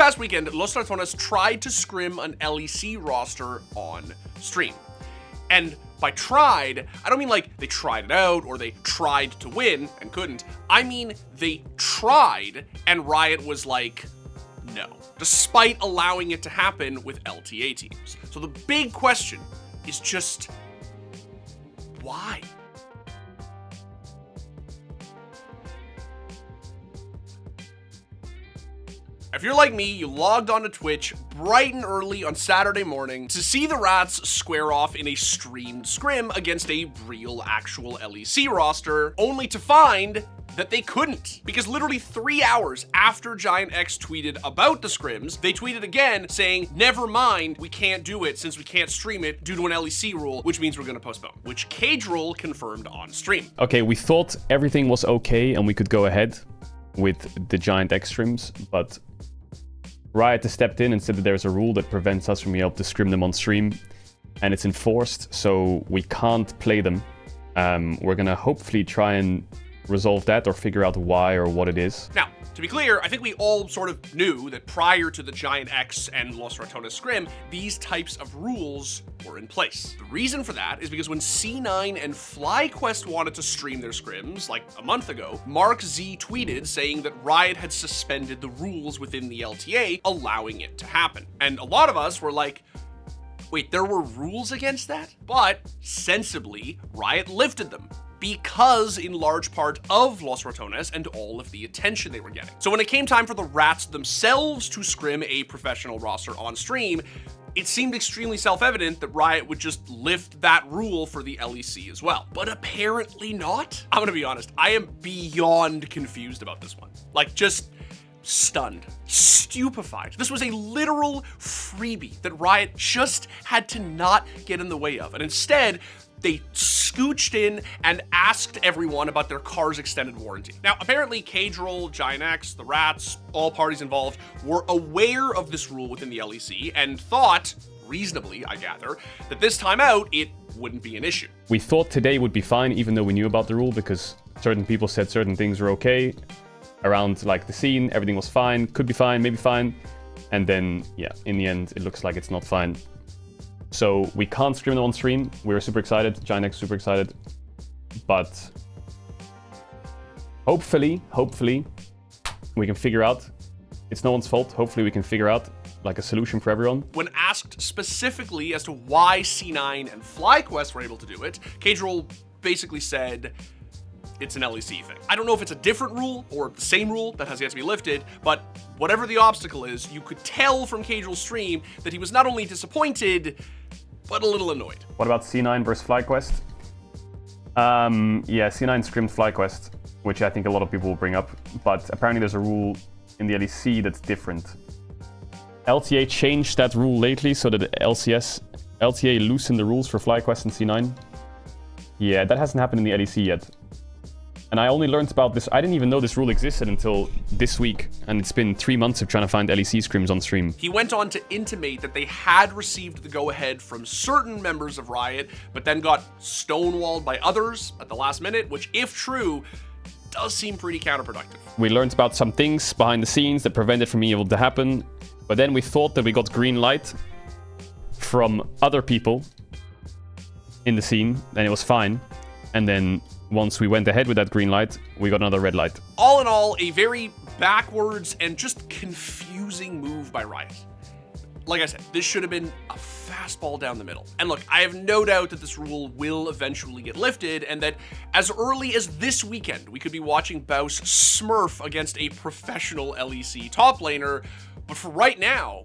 past weekend, Los Ratones tried to scrim an LEC roster on stream. And by tried, I don't mean like they tried it out or they tried to win and couldn't. I mean they tried and Riot was like, no, despite allowing it to happen with LTA teams. So the big question is just, why? If you're like me, you logged onto Twitch bright and early on Saturday morning to see the Rats square off in a streamed scrim against a real, actual LEC roster, only to find that they couldn't. Because literally 3 hours after Giant X tweeted about the scrims, they tweeted again saying, never mind, we can't do it since we can't stream it due to an LEC rule, which means we're gonna postpone, which Cage-Roll confirmed on stream. Okay, we thought everything was okay and we could go ahead with the Giant X streams, but Riot has stepped in and said that there's a rule that prevents us from being able to scrim them on stream, and it's enforced, so we can't play them. We're gonna hopefully try and resolve that or figure out why or what it is. Now, to be clear, I think we all sort of knew that prior to the Giant X and Los Ratones scrim, these types of rules were in place. The reason for that is because when C9 and FlyQuest wanted to stream their scrims, like a month ago, Mark Z tweeted saying that Riot had suspended the rules within the LTA, allowing it to happen. And a lot of us were like, wait, there were rules against that? But, sensibly, Riot lifted them, because in large part of Los Ratones and all of the attention they were getting. So when it came time for the Rats themselves to scrim a professional roster on stream, it seemed extremely self-evident that Riot would just lift that rule for the LEC as well. But apparently not. I'm gonna be honest, I am beyond confused about this one. Like, just stunned, stupefied. This was a literal freebie that Riot just had to not get in the way of. And instead, they scooched in and asked everyone about their car's extended warranty. Now, apparently Cage-Roll, Giant X, the Rats, all parties involved were aware of this rule within the LEC and thought, reasonably, I gather, that this time out, it wouldn't be an issue. We thought today would be fine, even though we knew about the rule, because certain people said certain things were okay. Around, like, the scene, everything was fine, could be fine, maybe fine. And then, yeah, in the end, it looks like it's not fine. So we can't stream them on stream. We're super excited. Giant X super excited. But hopefully, we can figure out. It's no one's fault. Hopefully we can figure out like a solution for everyone. When asked specifically as to why C9 and FlyQuest were able to do it, Cage-Roll basically said, it's an LEC thing. I don't know if it's a different rule or the same rule that has yet to be lifted, but whatever the obstacle is, you could tell from Cage-Roll's stream that he was not only disappointed, but a little annoyed. What about C9 versus FlyQuest? Yeah, C9 scrimmed FlyQuest, which I think a lot of people will bring up, but apparently there's a rule in the LEC that's different. LTA changed that rule lately so that LTA loosened the rules for FlyQuest and C9. Yeah, that hasn't happened in the LEC yet. And I only learned about this, I didn't even know this rule existed until this week, and it's been 3 months of trying to find LEC scrims on stream. He went on to intimate that they had received the go-ahead from certain members of Riot, but then got stonewalled by others at the last minute, which, if true, does seem pretty counterproductive. We learned about some things behind the scenes that prevented from being able to happen, but then we thought that we got green light from other people in the scene, and it was fine. And then once we went ahead with that green light, we got another red light. All in all, a very backwards and just confusing move by Riot. Like I said, this should have been a fastball down the middle. And look, I have no doubt that this rule will eventually get lifted, and that as early as this weekend, we could be watching Baus smurf against a professional LEC top laner. But for right now,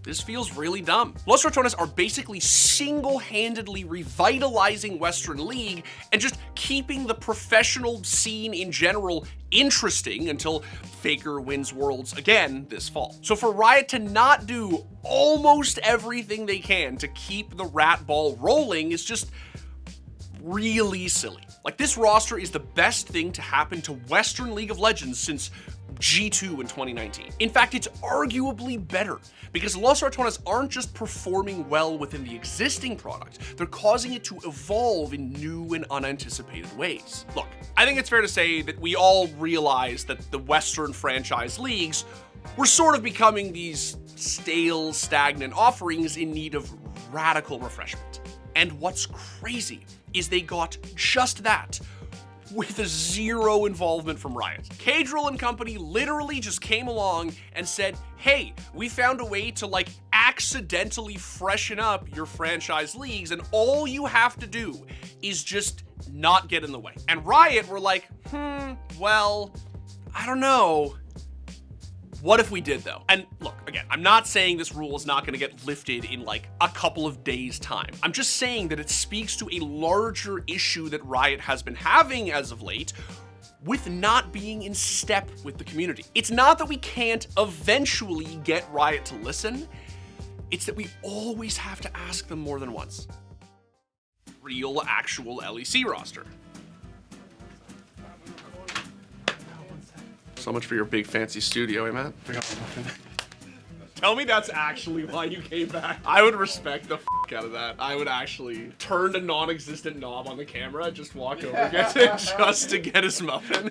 this feels really dumb. Los Ratones are basically single-handedly revitalizing Western League and just keeping the professional scene in general interesting until Faker wins Worlds again this fall. So for Riot to not do almost everything they can to keep the rat ball rolling is just really silly. Like, this roster is the best thing to happen to Western League of Legends since G2 in 2019. In fact, it's arguably better because Los Ratones aren't just performing well within the existing product, they're causing it to evolve in new and unanticipated ways. Look, I think it's fair to say that we all realize that the Western franchise leagues We're sort of becoming these stale, stagnant offerings in need of radical refreshment. And what's crazy is they got just that with zero involvement from Riot. Cadril and company literally just came along and said, hey, we found a way to like accidentally freshen up your franchise leagues, and all you have to do is just not get in the way. And Riot were like, well, I don't know. What if we did though? And look, again, I'm not saying this rule is not gonna get lifted in like a couple of days' time. I'm just saying that it speaks to a larger issue that Riot has been having as of late with not being in step with the community. It's not that we can't eventually get Riot to listen, it's that we always have to ask them more than once. Real, actual LEC roster. So much for your big fancy studio, eh, Matt? Tell me that's actually why you came back. I would respect the out of that. I would actually turn a non-existent knob on the camera, just walk over, get it just to get his muffin.